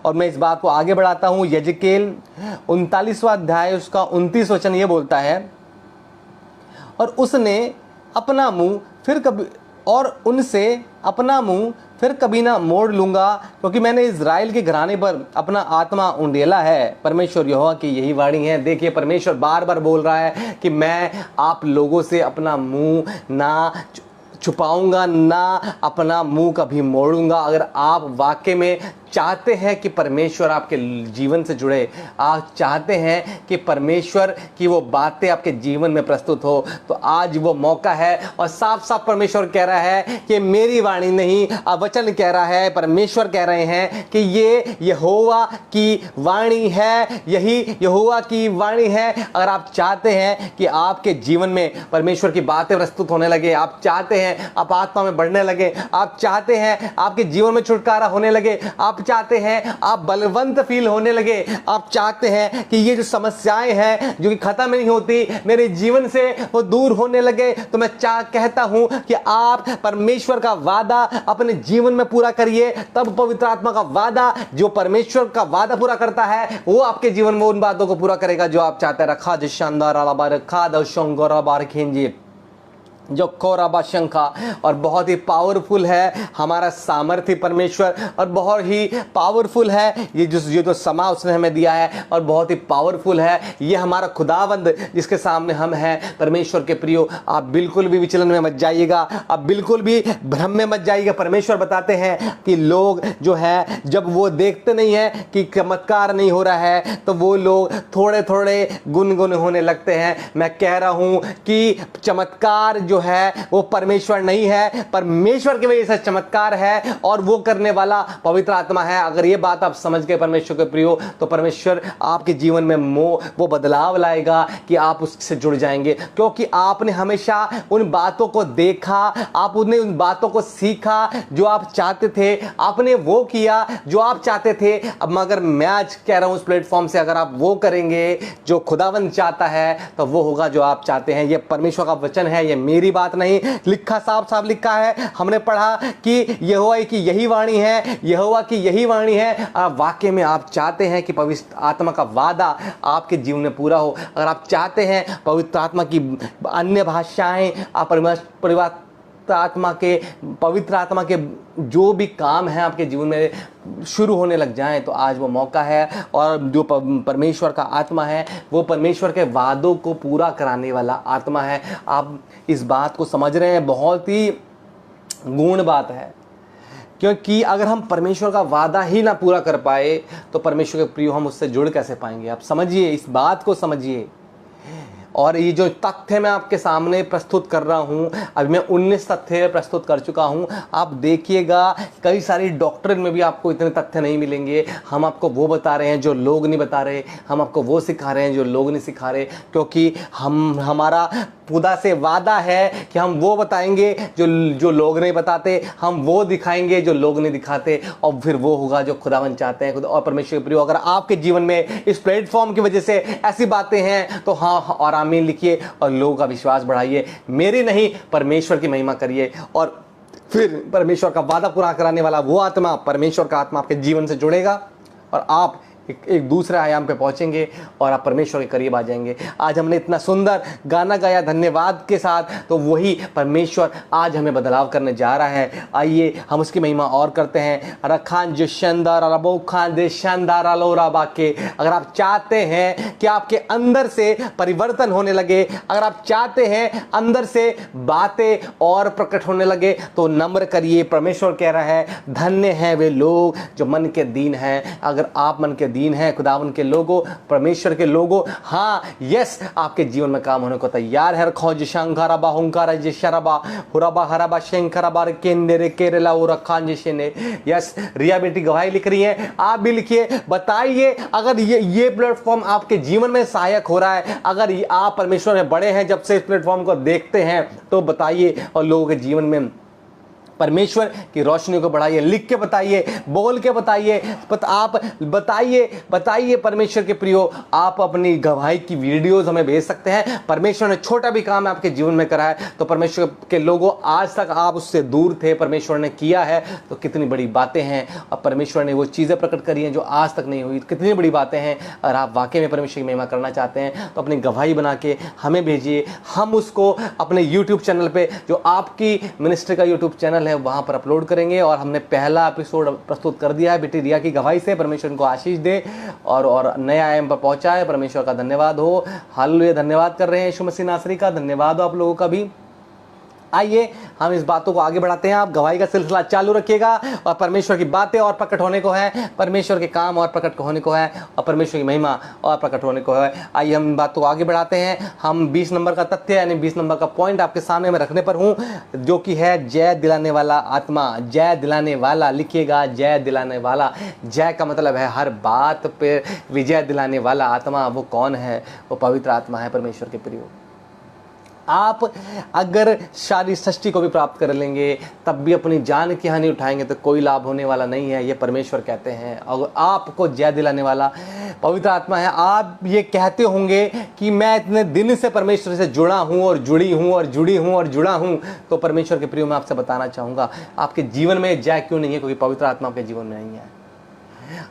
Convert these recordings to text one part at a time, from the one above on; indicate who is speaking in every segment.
Speaker 1: और मैं इस बात को आगे बढ़ाता हूँ। यजकेल 39वां अध्याय उसका 29 वचन ये बोलता है, और उसने अपना मुंह फिर कभी और उनसे अपना मुंह फिर कभी ना मोड़ लूंगा, क्योंकि मैंने इज़राइल के घराने पर अपना आत्मा उंडेला है। परमेश्वर यहोवा की यही वाणी है। देखिए, परमेश्वर बार बार बोल रहा है कि मैं आप लोगों से अपना मुंह ना छुपाऊंगा, ना अपना मुंह कभी मोड़ूंगा। अगर आप वाकई में चाहते हैं कि परमेश्वर आपके जीवन से जुड़े, आप चाहते हैं कि परमेश्वर की वो बातें आपके जीवन में प्रस्तुत हो, तो आज वो मौका है। और साफ साफ परमेश्वर कह रहा है कि मेरी वाणी नहीं, वचन कह रहा है, परमेश्वर कह रहे हैं कि ये यहोवा की वाणी है, यही यहोवा की वाणी है। अगर आप चाहते हैं कि आपके जीवन में परमेश्वर की बातें प्रस्तुत होने लगे, आप चाहते हैं आप आत्मा में बढ़ने लगे, आप चाहते हैं आपके जीवन में छुटकारा होने लगे, आप चाहते हैं आप बलवंत फील होने लगे, आप चाहते हैं कि ये जो समस्याएं हैं जो कि खत्म नहीं होती मेरे जीवन से वो दूर होने लगे, तो मैं कहता हूं कि आप परमेश्वर का वादा अपने जीवन में पूरा करिए। तब पवित्र आत्मा का वादा, जो परमेश्वर का वादा पूरा करता है, वो आपके जीवन में उन बातों को पूरा करेगा जो आप चाहते हैं। रखा जो शानदार आलाबा रखा दशोंगोरा बार खींजिए जो कोराबा शंखा, और बहुत ही पावरफुल है हमारा सामर्थ्य परमेश्वर, और बहुत ही पावरफुल है ये जो समा उसने हमें दिया है, और बहुत ही पावरफुल है ये हमारा खुदावंद जिसके सामने हम हैं। परमेश्वर के प्रियो, आप बिल्कुल भी विचलन में मत जाइएगा, आप बिल्कुल भी भ्रम में मत जाइएगा। परमेश्वर बताते हैं कि लोग जो है जब वो देखते नहीं है कि चमत्कार नहीं हो रहा है, तो वो लोग थोड़े थोड़े गुनगुन होने लगते हैं। मैं कह रहा हूं कि चमत्कार जो है वो परमेश्वर नहीं है, परमेश्वर की वजह से चमत्कार है, और वो करने वाला पवित्र आत्मा है। अगर ये बात आप समझ गए परमेश्वर के प्रियो, तो परमेश्वर आपके जीवन में वो बदलाव लाएगा कि आप उससे जुड़ जाएंगे, क्योंकि आपने हमेशा उन बातों को देखा, आपने उन बातों को सीखा जो आप चाहते थे, आपने वो किया जो आप चाहते थे। अब मगर मैं आज कह रहा हूं उस प्लेटफॉर्म से, अगर आप वो करेंगे जो खुदावंद चाहता है, तो वो होगा जो आप चाहते हैं। ये परमेश्वर का वचन है, ये मेरी बात नहीं, लिखा साफ साफ लिखा है, हमने पढ़ा कि यहोवा की यही वाणी है, यहोवा की यही वाणी है। वाकई में आप चाहते हैं कि पवित्र आत्मा का वादा आपके जीवन में पूरा हो, अगर आप चाहते हैं पवित्र आत्मा की अन्य भाषाएं, आप पवित्र आत्मा के जो भी काम है आपके जीवन में शुरू होने लग जाएं, तो आज वो मौका है। और जो परमेश्वर का आत्मा है वो परमेश्वर के वादों को पूरा कराने वाला आत्मा है। आप इस बात को समझ रहे हैं, बहुत ही गूढ़ बात है, क्योंकि अगर हम परमेश्वर का वादा ही ना पूरा कर पाए, तो परमेश्वर के प्रिय हम उससे जुड़ कैसे पाएंगे। आप समझिए, इस बात को समझिए। और ये जो तथ्य मैं आपके सामने प्रस्तुत कर रहा हूँ, अभी मैं 19 तथ्य प्रस्तुत कर चुका हूँ। आप देखिएगा, कई सारी डॉक्ट्रिन में भी आपको इतने तथ्य नहीं मिलेंगे। हम आपको वो बता रहे हैं जो लोग नहीं बता रहे, हम आपको वो सिखा रहे हैं जो लोग नहीं सिखा रहे, क्योंकि हमारा खुदा से वादा है कि हम वो बताएंगे जो लोग नहीं बताते, हम वो दिखाएंगे जो लोग नहीं दिखाते, और फिर वो होगा जो खुदावन चाहते हैं। और परमेश्वर के प्रिय, अगर आपके जीवन में इस प्लेटफॉर्म की वजह से ऐसी बातें हैं, तो हाँ और आमीन लिखिए और लोगों का विश्वास बढ़ाइए। मेरी नहीं, परमेश्वर की महिमा करिए, और फिर परमेश्वर का वादा पूरा कराने वाला वो आत्मा, परमेश्वर का आत्मा आपके जीवन से जुड़ेगा, और आप एक दूसरे आयाम पे पहुंचेंगे और आप परमेश्वर के करीब आ जाएंगे। आज हमने इतना सुंदर गाना गाया धन्यवाद के साथ, तो वही परमेश्वर आज हमें बदलाव करने जा रहा है। आइए हम उसकी महिमा और करते हैं। रखान जो शानदार अरबो खान दे शानदार अलोरा बाके। अगर आप चाहते हैं कि आपके अंदर से परिवर्तन होने लगे, अगर आप चाहते हैं अंदर से बातें और प्रकट होने लगे, तो नम्र करिए। परमेश्वर कह रहा है धन्य हैं वे लोग जो मन के दीन हैं। अगर आप मन के दीन है, खुदावन के लोगों, परमेश्वर के लोगों, हाँ यस, आपके जीवन में काम होने को तैयार है। खोज शंकरबा हुंकारा जे शरबा हुरबा हरबा शंकरबा केंद्रे केरला उरखान जैसे ने। यस, रिया बेटी गवाही लिख रही है, आप भी लिखिए, बताइए अगर ये प्लेटफॉर्म आपके जीवन में सहायक हो रहा है, अगर आप परमेश्वर में बड़े हैं जब से इस प्लेटफॉर्म को देखते हैं, तो बताइए और लोगों के जीवन में परमेश्वर की रोशनी को बढ़ाइए, लिख के बताइए, बोल के बताइए, आप बताइए परमेश्वर के प्रियो। आप अपनी गवाही की वीडियोस हमें भेज सकते हैं। परमेश्वर ने छोटा भी काम आपके जीवन में करा है तो परमेश्वर के लोगों, आज तक आप उससे दूर थे, परमेश्वर ने किया है तो कितनी बड़ी बातें हैं। अब परमेश्वर ने वो चीज़ें प्रकट करी हैं जो आज तक नहीं हुई, कितनी बड़ी बातें हैं। अगर आप वाकई में परमेश्वर की महिमा करना चाहते हैं तो अपनी गवाही बना के हमें भेजिए, हम उसको अपने यूट्यूब चैनल पे, जो आपकी मिनिस्ट्री का यूट्यूब चैनल है, वहाँ पर अपलोड करेंगे। और हमने पहला एपिसोड प्रस्तुत कर दिया है बेटी रिया की गवाही से। परमेश्वर उनको आशीष दे और नए आयाम पर पहुँचाए। परमेश्वर का धन्यवाद हो। हालेलुया, धन्यवाद कर रहे हैं यीशु मसीह नासरी का, धन्यवाद हो आप लोगों का भी। आइए हम इस बातों को आगे बढ़ाते हैं। आप गवाही का सिलसिला चालू रखिएगा और परमेश्वर की बातें और प्रकट होने को है, परमेश्वर के काम और प्रकट होने को है, और परमेश्वर की महिमा और प्रकट होने को है। आइए हम बातों को आगे बढ़ाते हैं। हम 20 नंबर का तथ्य यानी 20 नंबर का पॉइंट आपके सामने में रखने पर हूँ, जो कि है जय दिलाने वाला आत्मा। जय दिलाने वाला, लिखिएगा, जय दिलाने वाला। जय का मतलब है हर बात पे विजय दिलाने वाला आत्मा। वो कौन है? वो पवित्र आत्मा है परमेश्वर के प्रियो। आप अगर शारीरिक सृष्टि को भी प्राप्त कर लेंगे तब भी अपनी जान की हानि उठाएंगे तो कोई लाभ होने वाला नहीं है, ये परमेश्वर कहते हैं। और आपको जय दिलाने वाला पवित्र आत्मा है। आप ये कहते होंगे कि मैं इतने दिन से परमेश्वर से जुड़ा हूँ और जुड़ी हूँ और जुड़ी हूँ और जुड़ा हूँ, तो परमेश्वर के प्रियो मैं आपसे बताना चाहूँगा आपके जीवन में जय क्यों नहीं है? क्योंकि पवित्र आत्मा आपके जीवन में नहीं है।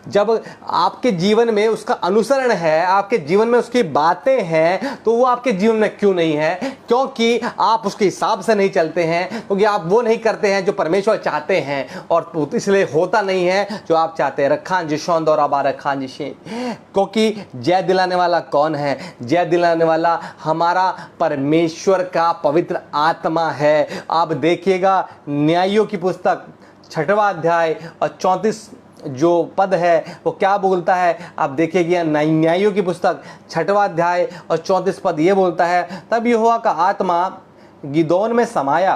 Speaker 1: जब आपके जीवन में उसका अनुसरण है, आपके जीवन में उसकी बातें हैं, तो वो आपके जीवन में क्यों नहीं है? क्योंकि आप उसके हिसाब से नहीं चलते हैं, क्योंकि आप वो नहीं करते हैं जो परमेश्वर चाहते हैं, और इसलिए होता नहीं है जो आप चाहते हैं। रखान जी शौंद और आबार रखान जी शे। क्योंकि जय दिलाने वाला कौन है? जय दिलाने वाला हमारा परमेश्वर का पवित्र आत्मा है। आप देखिएगा न्यायों की पुस्तक 6वां अध्याय और 34 जो पद है वो क्या बोलता है? आप देखिए न्यायों की पुस्तक 6वां अध्याय और 34 पद ये बोलता है, तब यहोवा का आत्मा गिदोन में समाया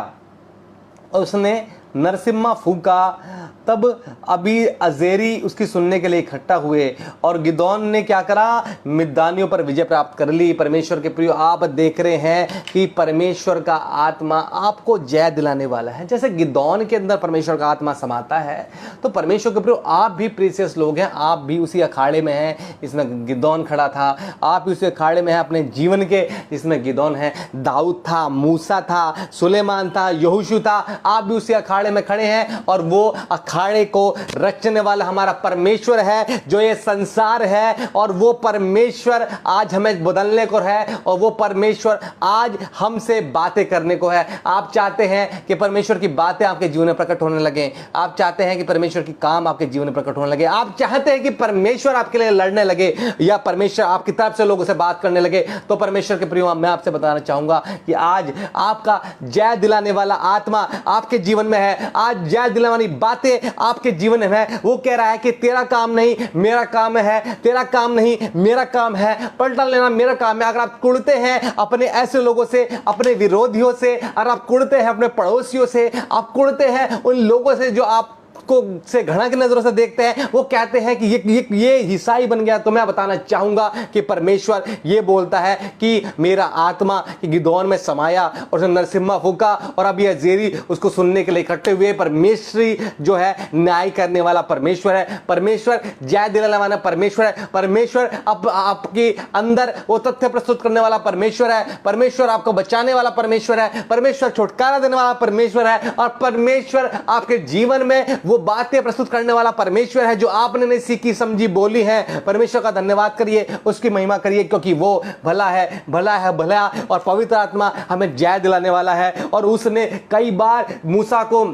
Speaker 1: और उसने नरसिम्हा फूका। तब अभी अजेरी उसकी सुनने के लिए इकट्ठा हुए और गिदोन ने क्या करा? मिद्यानियों पर विजय प्राप्त कर ली। परमेश्वर के प्रियो, आप देख रहे हैं कि परमेश्वर का आत्मा आपको जय दिलाने वाला है। जैसे गिदोन के अंदर परमेश्वर का आत्मा समाता है, तो परमेश्वर के प्रियो आप भी प्रीसियस लोग हैं, आप भी उसी अखाड़े में हैं इसमें गिदोन खड़ा था। आप भी उसी अखाड़े में हैं अपने जीवन के जिसमें गिदोन है। दाऊद था, मूसा था, सुलेमान था, यहोशू था। आप भी उसी अखाड़े में खड़े हैं और वो अखाड़े को रचने वाला हमारा परमेश्वर है जो ये संसार है, और वो परमेश्वर आज हमें बदलने को है, और वो परमेश्वर आज हमसे बातें करने को है। आप चाहते हैं कि परमेश्वर की बातें आपके जीवन में प्रकट होने लगे, आप चाहते हैं कि परमेश्वर की काम आपके जीवन में प्रकट होने लगे, आप चाहते हैं कि परमेश्वर आपके लिए लड़ने लगे या परमेश्वर आपकी तरफ से लोगों से बात करने लगे, तो परमेश्वर के प्रियो मैं आपसे बताना चाहूंगा कि आज आपका जय दिलाने वाला आत्मा आपके जीवन में है। आज जय दिलाने वाली बातें आपके जीवन में है। वो कह रहा है कि तेरा काम नहीं मेरा काम है, तेरा काम नहीं मेरा काम है, पलटा लेना मेरा काम है। अगर आप कुड़ते हैं अपने ऐसे लोगों से, अपने विरोधियों से, अगर आप कुड़ते हैं अपने पड़ोसियों से, आप कुड़ते हैं उन लोगों से जो आप को से घृणा की नजरों से देखते हैं, वो कहते हैं कि ये ईसाई बन गया, तो मैं बताना चाहूंगा कि परमेश्वर ये बोलता है कि मेरा आत्मा गिदोन में समाया और उसने नरसिम्हा फूका, और अब ये अजेरी उसको सुनने के लिए इकट्ठे हुए। परमेश्वरी जो है न्याय करने वाला परमेश्वर है, परमेश्वर जय दिलाने वाला परमेश्वर है, परमेश्वर आपके अंदर वो तथ्य प्रस्तुत करने वाला परमेश्वर है, परमेश्वर आपको बचाने वाला परमेश्वर है, परमेश्वर छुटकारा देने वाला परमेश्वर है, और परमेश्वर आपके जीवन में वो बातें प्रस्तुत करने वाला परमेश्वर है जो आपने नहीं सीखी समझी बोली है। परमेश्वर का धन्यवाद करिए, उसकी महिमा करिए, क्योंकि वो भला है, भला है, भला, और पवित्र आत्मा हमें जय दिलाने वाला है। और उसने कई बार मूसा को,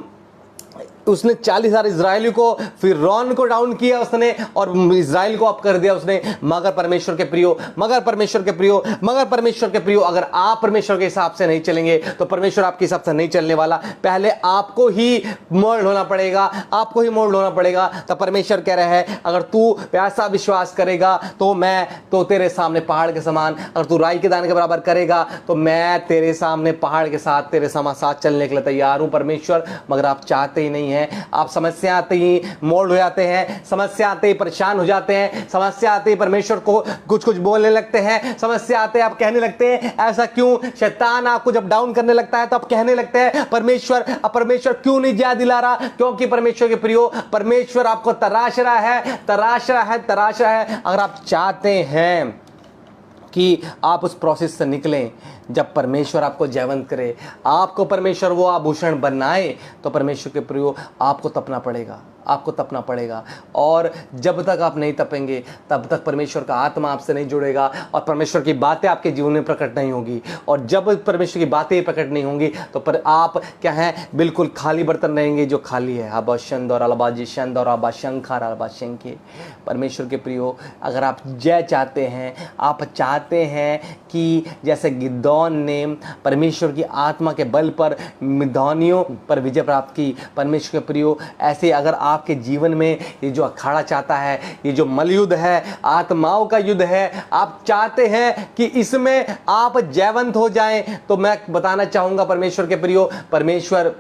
Speaker 1: उसने 40,000 इजरायलियों को, फिरौन को डाउन किया उसने, और इजराइल को अप कर दिया उसने। मगर परमेश्वर के प्रियो, मगर परमेश्वर के प्रियो, मगर परमेश्वर के प्रियो, अगर आप परमेश्वर के हिसाब से नहीं चलेंगे तो परमेश्वर आपके हिसाब से नहीं चलने वाला। पहले आपको ही मोल्ड होना पड़ेगा, आपको ही मोल्ड होना पड़ेगा। तो परमेश्वर कह रहा है अगर तू ऐसा विश्वास करेगा तो मैं तो तेरे सामने पहाड़ के समान, अगर तू राई के दाने के बराबर करेगा तो मैं तेरे सामने पहाड़ के साथ तेरे साथ चलने के लिए तैयार हूं परमेश्वर। मगर आप चाहते ही नहीं हैं। आप समस्या आते ही मोड़ हो जाते हैं, समस्या आते ही परेशान हो जाते हैं, समस्या आते ही परमेश्वर को कुछ कुछ बोलने लगते हैं, समस्या आते ही आप कहने लगते हैं ऐसा क्यों। शैतान आपको जब डाउन करने लगता है तो आप कहने लगते हैं परमेश्वर क्यों नहीं जय दिला रहा। क्योंकि परमेश्वर के प्रियो, परमेश्वर आपको तराश रहा है, तराश रहा है, तराश रहा है। अगर आप चाहते हैं कि आप उस प्रोसेस से निकलें, जब परमेश्वर आपको जयवंत करे, आपको परमेश्वर वो आभूषण बनाए, तो परमेश्वर के प्रियो आपको तपना पड़ेगा, आपको तपना पड़ेगा। और जब तक आप नहीं तपेंगे तब तक परमेश्वर का आत्मा आपसे नहीं जुड़ेगा और परमेश्वर की बातें आपके जीवन में प्रकट नहीं होगी। और जब परमेश्वर की बातें प्रकट नहीं होंगी तो पर आप क्या हैं, बिल्कुल खाली बर्तन रहेंगे जो खाली है। आबाशंद और अलाबाजिशंद और आबाशंखार आबाशंके। परमेश्वर के प्रियो, अगर आप जय चाहते हैं, आप चाहते हैं कि जैसे गिदोन ने परमेश्वर की आत्मा के बल पर मिद्यानियों पर विजय प्राप्त की, परमेश्वर के प्रियो ऐसे अगर आपके जीवन में ये जो अखाड़ा चाहता है, ये जो मलयुद्ध है, आत्माओं का युद्ध है, आप चाहते हैं कि इसमें आप जयवंत हो जाएं, तो मैं बताना चाहूंगा परमेश्वर के प्रियो, परमेश्वर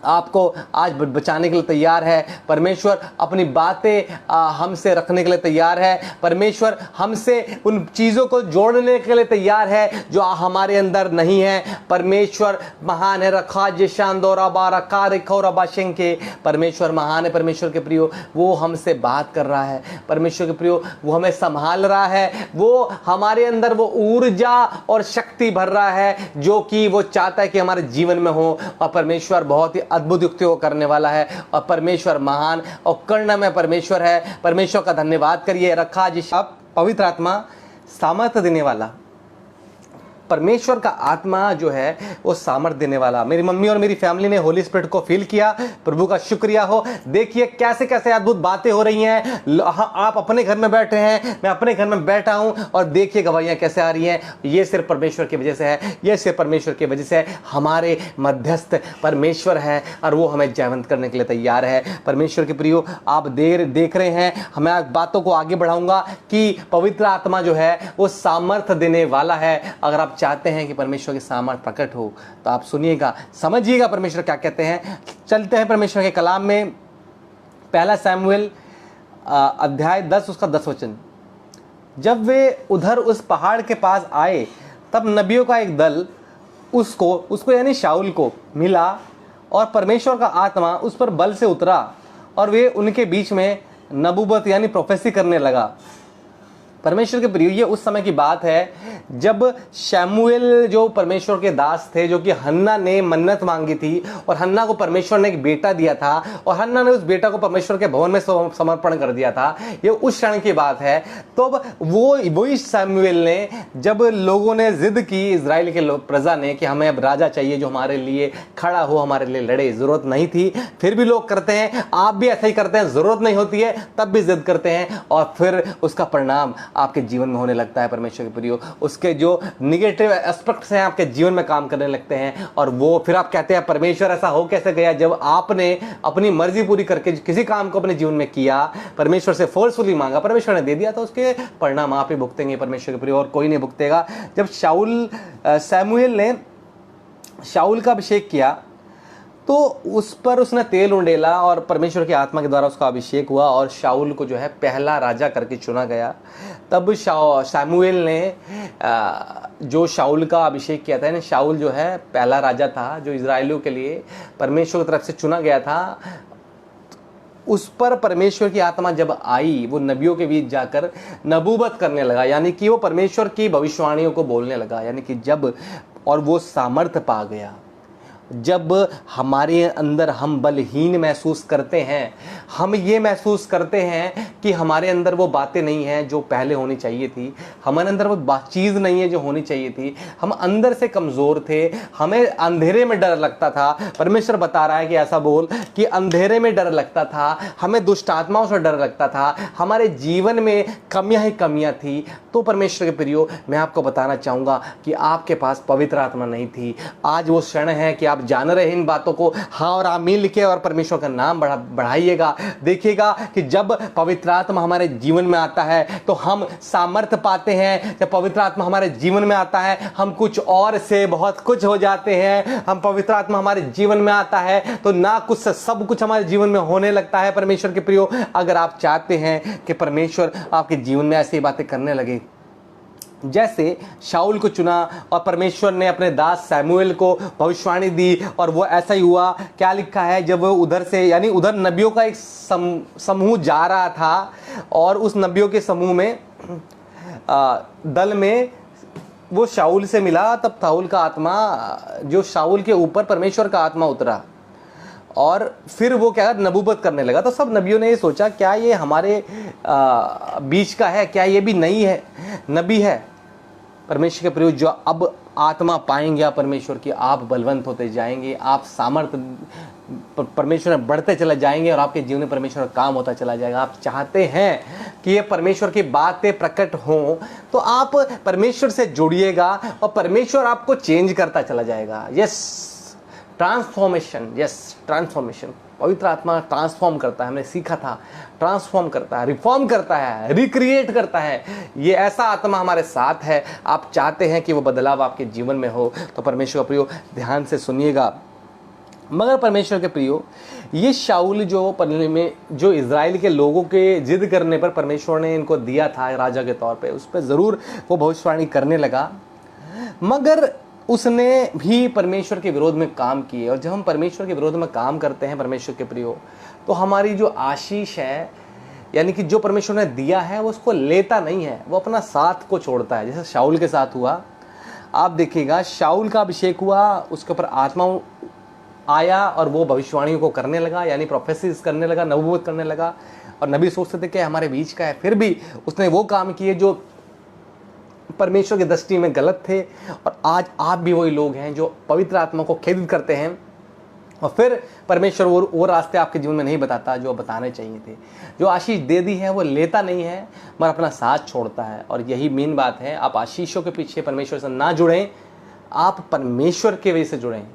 Speaker 1: आपको आज बचाने के लिए तैयार है। परमेश्वर अपनी बातें हमसे रखने के लिए तैयार है। परमेश्वर हमसे उन चीज़ों को जोड़ने के लिए तैयार है जो हमारे अंदर नहीं है। परमेश्वर महान है। रखा जिशांदोरा बारका रिखोरा बाशंके। परमेश्वर महान है। परमेश्वर के प्रियो, वो हमसे बात कर रहा है। परमेश्वर के प्रियो, वो हमें संभाल रहा है। वो हमारे अंदर वो ऊर्जा और शक्ति भर रहा है जो कि वो चाहता है कि हमारे जीवन में हो। और परमेश्वर बहुत ही अद्भुत युक्तियों करने वाला है और परमेश्वर महान और कर्ण में परमेश्वर है। परमेश्वर का धन्यवाद करिए। रखा जिस अब पवित्र आत्मा सामर्थ्य देने वाला, परमेश्वर का आत्मा जो है वो सामर्थ देने वाला। मेरी मम्मी और मेरी फैमिली ने होली स्पिरिट को फील किया। प्रभु का शुक्रिया हो। देखिए कैसे कैसे अद्भुत बातें हो रही हैं। आप अपने घर में बैठे हैं, मैं अपने घर में बैठा हूं और देखिए गवाहियां कैसे आ रही हैं। ये सिर्फ परमेश्वर की वजह से है, ये सिर्फ परमेश्वर की वजह से है। हमारे मध्यस्थ परमेश्वर है और वो हमें जयवंत करने के लिए तैयार है। परमेश्वर के प्रियो, आप देख रहे हैं, मैं बातों को आगे बढ़ाऊंगा कि पवित्र आत्मा जो है वो सामर्थ्य देने वाला है। अगर आप चाहते हैं कि परमेश्वर की सामर्थ प्रकट हो तो आप सुनिएगा, समझिएगा परमेश्वर क्या कहते हैं। चलते हैं परमेश्वर के कलाम में। पहला शमूएल अध्याय 10 उसका 10 वचन। जब वे उधर उस पहाड़ के पास आए तब नबियों का एक दल उसको यानी शाऊल को मिला और परमेश्वर का आत्मा उस पर बल से उतरा और वे उनके बीच में नबूवत यानी प्रोफेसी करने लगा। परमेश्वर के प्रिय, ये उस समय की बात है जब शमूएल जो परमेश्वर के दास थे, जो कि हन्ना ने मन्नत मांगी थी और हन्ना को परमेश्वर ने एक बेटा दिया था और हन्ना ने उस बेटा को परमेश्वर के भवन में समर्पण कर दिया था। ये उस क्षण की बात है। तो वही शमूएल ने, जब लोगों ने जिद की, इजराइल के प्रजा ने, कि हमें अब राजा चाहिए जो हमारे लिए खड़ा हो, हमारे लिए लड़े। जरूरत नहीं थी, फिर भी लोग करते हैं। आप भी ऐसा ही करते हैं। जरूरत नहीं होती है तब भी जिद करते हैं और फिर उसका परिणाम आपके जीवन में होने लगता है। परमेश्वर के प्रियो, उसके जो निगेटिव एस्पेक्ट्स हैं आपके जीवन में काम करने लगते हैं और वो फिर आप कहते हैं परमेश्वर ऐसा हो कैसे गया, जब आपने अपनी मर्जी पूरी करके किसी काम को अपने जीवन में किया, परमेश्वर से फोर्सफुली मांगा, परमेश्वर ने दे दिया, तो उसके परिणाम आप ही भुगतेंगे। परमेश्वर के प्रियो, और कोई नहीं भुगतेगा। जब शमूएल ने शाऊल का अभिषेक किया तो उस पर उसने तेल उंडेला और परमेश्वर की आत्मा के द्वारा उसका अभिषेक हुआ और शाऊल को जो है पहला राजा करके चुना गया। तब शमूएल ने जो शाऊल का अभिषेक किया था, यानी शाऊल जो है पहला राजा था जो इजराइलियों के लिए परमेश्वर की तरफ से चुना गया था। उस पर परमेश्वर की आत्मा जब आई, वो नबियों के बीच जाकर नबूवत करने लगा, यानी कि वो परमेश्वर की भविष्यवाणियों को बोलने लगा। यानी कि जब और वो सामर्थ्य पा गया, जब हमारे अंदर हम बलहीन महसूस करते हैं, हम ये महसूस करते हैं कि हमारे अंदर वो बातें नहीं हैं जो पहले होनी चाहिए थी, हमारे अंदर वो चीज़ नहीं है जो होनी चाहिए थी, हम अंदर से कमज़ोर थे, हमें अंधेरे में डर लगता था। परमेश्वर बता रहा है कि ऐसा बोल कि अंधेरे में डर लगता था, हमें दुष्ट आत्माओं से डर लगता था, हमारे जीवन में कमियां ही कमियां थी। तो परमेश्वर के प्रियो, मैं आपको बताना चाहूँगा कि आपके पास पवित्र आत्मा नहीं थी। आज वो क्षण है कि आप आप जान रहे हैं इन बातों को, हाँ और आमीन लिखे और परमेश्वर का नाम बढ़ाइएगा। देखिएगा कि जब पवित्र आत्मा हमारे जीवन में आता है तो हम सामर्थ्य पाते हैं। जब पवित्र आत्मा हमारे जीवन में आता है हम कुछ और से बहुत कुछ हो जाते हैं। हम पवित्र आत्मा हमारे जीवन में आता है तो ना कुछ से सब कुछ हमारे जीवन में होने लगता है। परमेश्वर के प्रियो, अगर आप चाहते हैं कि परमेश्वर आपके जीवन में ऐसी बातें करने लगे जैसे शाऊल को चुना और परमेश्वर ने अपने दास सैमुएल को भविष्यवाणी दी और वो ऐसा ही हुआ। क्या लिखा है, जब वो उधर से यानी उधर नबियों का एक समूह जा रहा था और उस नबियों के समूह में दल में वो शाऊल से मिला, तब शाऊल का आत्मा जो शाऊल के ऊपर परमेश्वर का आत्मा उतरा और फिर वो क्या नबूवत करने लगा। तो सब नबियों ने ये सोचा क्या ये हमारे बीच का है, क्या ये भी नहीं है नबी है। परमेश्वर के प्रिय, जो अब आत्मा पाएंगे आप परमेश्वर की, आप बलवंत होते जाएंगे, आप सामर्थ्य परमेश्वर में बढ़ते चले जाएंगे और आपके जीवन में परमेश्वर का काम होता चला जाएगा। आप चाहते हैं कि ये परमेश्वर की बातें प्रकट हों तो आप परमेश्वर से जुड़िएगा और परमेश्वर आपको चेंज करता चला जाएगा। Yes, transformation, yes transformation. पवित्र आत्मा ट्रांसफॉर्म करता है, हमने सीखा था, ट्रांसफॉर्म करता है, रिफॉर्म करता है, रिक्रिएट करता है। ये ऐसा आत्मा हमारे साथ है। आप चाहते हैं कि वो बदलाव आपके जीवन में हो तो परमेश्वर का प्रियो ध्यान से सुनिएगा। मगर परमेश्वर के प्रियो, ये शाऊल जो इज़राइल के लोगों के जिद करने पर परमेश्वर ने इनको दिया था राजा के तौर पे, उस पर ज़रूर वो भविष्यवाणी करने लगा, मगर उसने भी परमेश्वर के विरोध में काम किए। और जब हम परमेश्वर के विरोध में काम करते हैं परमेश्वर के प्रियो, तो हमारी जो आशीष है यानी कि जो परमेश्वर ने दिया है वो उसको लेता नहीं है, वो अपना साथ को छोड़ता है। जैसे शाऊल के साथ हुआ, आप देखिएगा शाऊल का अभिषेक हुआ, उसके ऊपर आत्मा आया और वो भविष्यवाणियों को करने लगा, यानी प्रोफेसीज करने लगा, नबूवत करने लगा। और नबी सोचते थे कि हमारे बीच का है, फिर भी उसने वो काम किए जो परमेश्वर की दृष्टि में गलत थे। और आज आप भी वही लोग हैं जो पवित्र आत्मा को खेदित करते हैं और फिर परमेश्वर वो रास्ते आपके जीवन में नहीं बताता जो बताने चाहिए थे। जो आशीष दे दी है वो लेता नहीं है मगर अपना साथ छोड़ता है। और यही मेन बात है, आप आशीषों के पीछे परमेश्वर से ना जुड़ें, आप परमेश्वर के वजह से जुड़ें।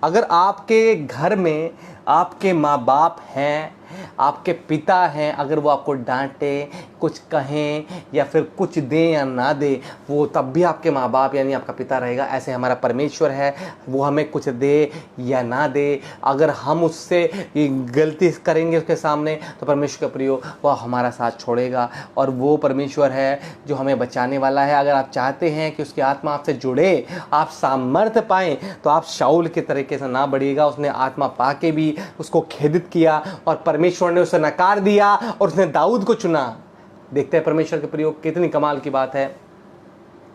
Speaker 1: अगर आपके घर में आपके माँ बाप हैं, आपके पिता हैं, अगर वो आपको डांटें, कुछ कहें या फिर कुछ दें या ना दें, वो तब भी आपके माँ बाप यानी आपका पिता रहेगा। ऐसे हमारा परमेश्वर है, वो हमें कुछ दे या ना दे, अगर हम उससे गलती करेंगे उसके सामने तो परमेश्वर का प्रियो वह हमारा साथ छोड़ेगा। और वो परमेश्वर है जो हमें बचाने वाला है। अगर आप चाहते हैं कि उसकी आत्मा आपसे जुड़े, आप सामर्थ्य पाएँ, तो आप शाऊल के तरीके से ना बढ़िएगा। उसने आत्मा पा के भी उसको खेदित किया और परमेश्वर ने उसे नकार दिया और उसने दाऊद को चुना। देखते हैं परमेश्वर के प्रयोग, कितनी कमाल की बात है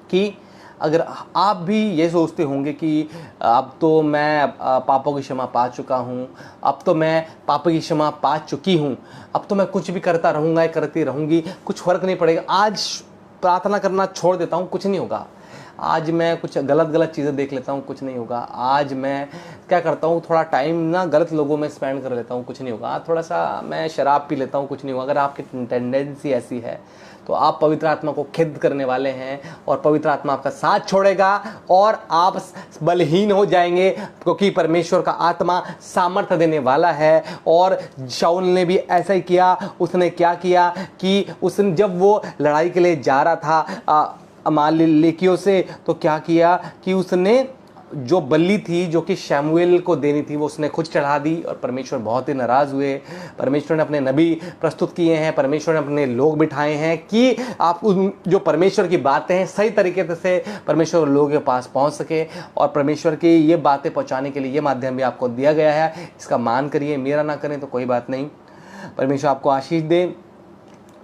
Speaker 1: कि अगर आप भी ये सोचते होंगे कि अब तो मैं पापों की क्षमा पा चुका हूँ, अब तो मैं पापों की क्षमा पा चुकी हूँ, अब तो मैं कुछ भी करता रहूँगा, करती रहूँगी, कुछ फर्क नहीं पड़ेगा, आज प्रार्थना करना छोड़ देता हूँ, कुछ नहीं होगा, आज मैं कुछ गलत चीज़ें देख लेता हूँ, कुछ नहीं होगा, आज मैं क्या करता हूँ, थोड़ा टाइम ना गलत लोगों में स्पेंड कर लेता हूँ, कुछ नहीं होगा, थोड़ा सा मैं शराब पी लेता हूँ, कुछ नहीं होगा। अगर आपकी टेंडेंसी ऐसी है तो आप पवित्र आत्मा को खेद करने वाले हैं और पवित्र आत्मा आपका साथ छोड़ेगा और आप बलहीन हो जाएंगे, क्योंकि परमेश्वर का आत्मा सामर्थ्य देने वाला है। और शाऊल ने भी ऐसा ही किया। उसने क्या किया कि उसने जब वो लड़ाई के लिए जा रहा था अमालेकियों से, तो क्या किया कि उसने जो बलि थी जो कि शमूएल को देनी थी वो उसने खुद चढ़ा दी और परमेश्वर बहुत ही नाराज़ हुए। परमेश्वर ने अपने नबी प्रस्तुत किए हैं, परमेश्वर ने अपने लोग बिठाए हैं कि आप जो परमेश्वर की बातें हैं सही तरीके से परमेश्वर लोगों के पास पहुंच सके। और परमेश्वर की ये बातें पहुंचाने के लिए ये माध्यम भी आपको दिया गया है, इसका मान करिए, मेरा ना करें तो कोई बात नहीं। परमेश्वर आपको आशीष दे।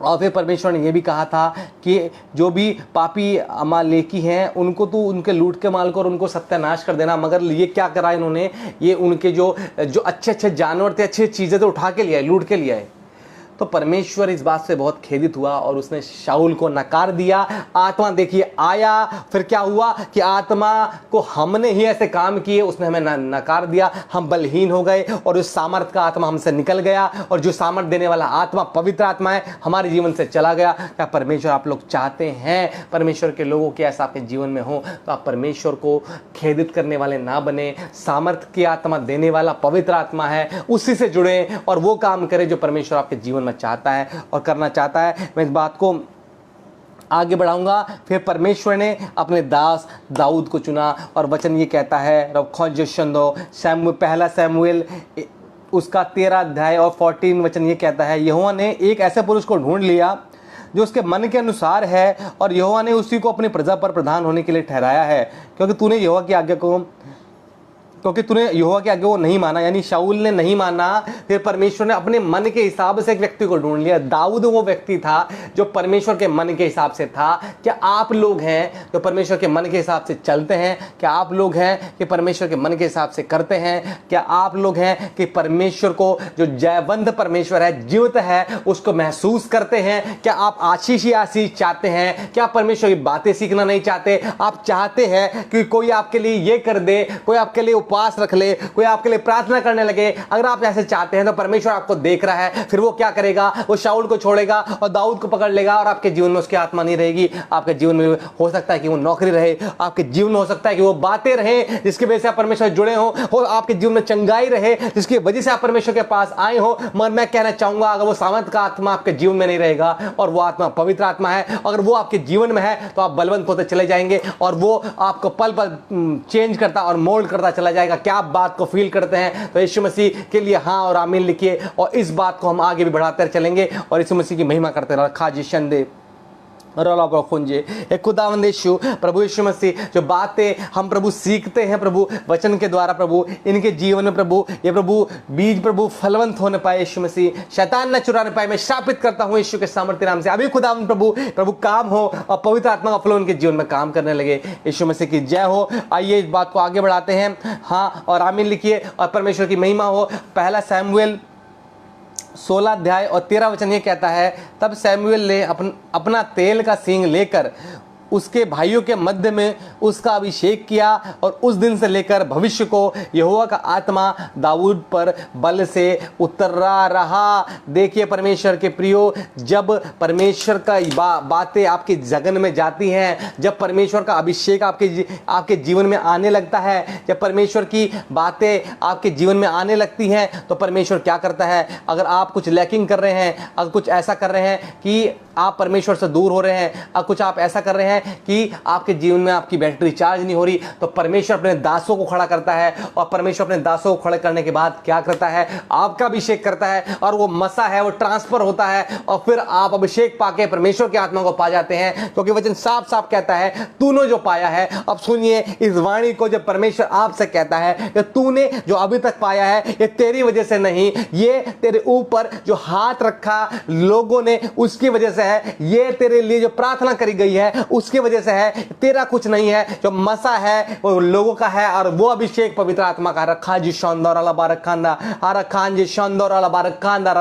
Speaker 1: और फिर परमेश्वर ने यह भी कहा था कि जो भी पापी अमालेकी हैं उनको तो उनके लूट के माल को और उनको सत्यानाश कर देना। मगर ये क्या करा इन्होंने, ये उनके जो अच्छे जानवर थे, अच्छी चीज़ें तो उठा के लिए आए, लूट के लिए आए। तो परमेश्वर इस बात से बहुत खेदित हुआ और उसने शाऊल को नकार दिया। आत्मा देखिए आया, फिर क्या हुआ कि आत्मा को हमने ही ऐसे काम किए, उसने हमें नकार दिया, हम बलहीन हो गए और उस सामर्थ का आत्मा हमसे निकल गया और जो सामर्थ देने वाला आत्मा पवित्र आत्मा है हमारे जीवन से चला गया। क्या परमेश्वर आप लोग चाहते हैं परमेश्वर के लोगों के ऐसा आपके जीवन में हो तो आप परमेश्वर को खेदित करने वाले ना बने, सामर्थ की आत्मा देने वाला पवित्र आत्मा है उसी से जुड़े और वो काम करें जो परमेश्वर आपके जीवन में चाहता है और करना चाहता है। मैं इस बात को आगे बढ़ाऊंगा। फिर परमेश्वर ने अपने दास दाऊद को चुना और वचन ये कहता है पहला सैमुएल उसका 13 अध्याय और 14 वचन ये कहता है, यहोवा ने एक ऐसे पुरुष को ढूंढ लिया जो उसके मन के अनुसार है और यहोवा ने उसी को अपनी प्रजा पर प्रधान होने के लिए ठहराया है, क्योंकि तूने यहोवा की आज्ञा को नहीं माना, यानी शाऊल ने नहीं माना। फिर परमेश्वर ने अपने मन के हिसाब से एक व्यक्ति को ढूंढ लिया। दाऊद वो व्यक्ति था जो परमेश्वर के मन के हिसाब से था। क्या आप लोग हैं जो परमेश्वर के मन के हिसाब से चलते हैं? क्या आप लोग हैं कि परमेश्वर के मन के हिसाब से करते हैं? क्या आप लोग हैं कि परमेश्वर को, जो जयवंत परमेश्वर है, जीवित है, उसको महसूस करते हैं? क्या आप आशीष ही आशीष चाहते हैं? क्या परमेश्वर की बातें सीखना नहीं चाहते? आप चाहते हैं कि कोई आपके लिए ये कर दे, कोई आपके लिए उपवास रख ले, कोई आपके लिए प्रार्थना करने लगे? अगर आप ऐसे चाहते हैं तो परमेश्वर आपको देख रहा है। फिर वो क्या करेगा? वो शाऊल को छोड़ेगा और दाऊद को पकड़ लेगा और आपके जीवन में उसकी आत्मा नहीं रहेगी। आपके जीवन में हो सकता है कि वो नौकरी रहे, आपके जीवन में हो सकता है कि वो बातें रहे जिसकी वजह से आप परमेश्वर से जुड़े हो आपके जीवन में चंगाई रहे जिसकी वजह से आप परमेश्वर के पास आए हो। मगर मैं कहना चाहूंगा, अगर वो सामर्थ का आत्मा आपके जीवन में नहीं रहेगा और वो आत्मा पवित्र आत्मा है, अगर वो आपके जीवन में है तो आप बलवंत होते चले जाएंगे और वो आपको पल पल चेंज करता और मोल्ड करता चला जाएगा। क्या आप बात को फील करते हैं? तो यीशु मसीह के लिए हाँ और आमीन लिखिए और इस बात को हम आगे भी बढ़ाते चलेंगे और यीशु मसीह की महिमा करते रहेंगे। खाजी शंदे खुदावंद यीशु, प्रभु यीशु मसीह, जो बातें हम प्रभु सीखते हैं प्रभु वचन के द्वारा, प्रभु इनके जीवन में प्रभु ये प्रभु बीज प्रभु फलवंत होने पाए यीशु मसीह, शैतान न चुराने पाए। मैं शापित करता हूं यीशु के सामर्थ्य नाम से अभी खुदावंद प्रभु काम हो और पवित्र आत्मा का फल उनके जीवन में काम करने लगे। यीशु मसीह की जय हो। आइए इस बात को आगे बढ़ाते हैं, हाँ और आमीन लिखिए और परमेश्वर की महिमा हो। पहला सैमुएल 16 अध्याय और 13 वचन ये कहता है, तब सैमुएल ने अपना तेल का सींग लेकर उसके भाइयों के मध्य में उसका अभिषेक किया और उस दिन से लेकर भविष्य को यहोवा का आत्मा दाऊद पर बल से उतरा रहा। देखिए परमेश्वर के प्रियो, जब परमेश्वर का बातें आपके जगन में जाती हैं, जब परमेश्वर का अभिषेक आपके जीवन में आने लगता है, जब परमेश्वर की बातें आपके जीवन में आने लगती हैं तो परमेश्वर क्या करता है? अगर आप कुछ लैकिंग कर रहे हैं, अगर कुछ ऐसा कर रहे हैं कि आप परमेश्वर से दूर हो रहे हैं, अगर कुछ आप ऐसा कर रहे हैं कि आपके जीवन में आपकी बैटरी चार्ज नहीं हो रही, तो परमेश्वर अपने दासों को खड़ा करता है और परमेश्वर अपने दासों को खड़े करने के बाद क्या करता है? आपका अभिषेक करता है और वो मसा है वो ट्रांसफर होता है और फिर आप अभिषेक पाके परमेश्वर की आत्मा को पा जाते हैं, क्योंकि वचन साफ साफ कहता है तूने जो पाया है। अब सुनिए इस वाणी को, जब परमेश्वर आपसे कहता है कि तूने जो अभी तक पाया है ये तेरी वजह से नहीं, ये तेरे ऊपर जो हाथ रखा लोगों ने उसकी वजह से है, ये तेरे लिए जो प्रार्थना करी गई है उसकी वजह से है, तेरा कुछ नहीं है। जो मसा है वो लोगों का है और वो अभिषेक पवित्र आत्मा का रखा जी शानदार अला बारकांदा आरा खान जी शानदार अला बारकांदा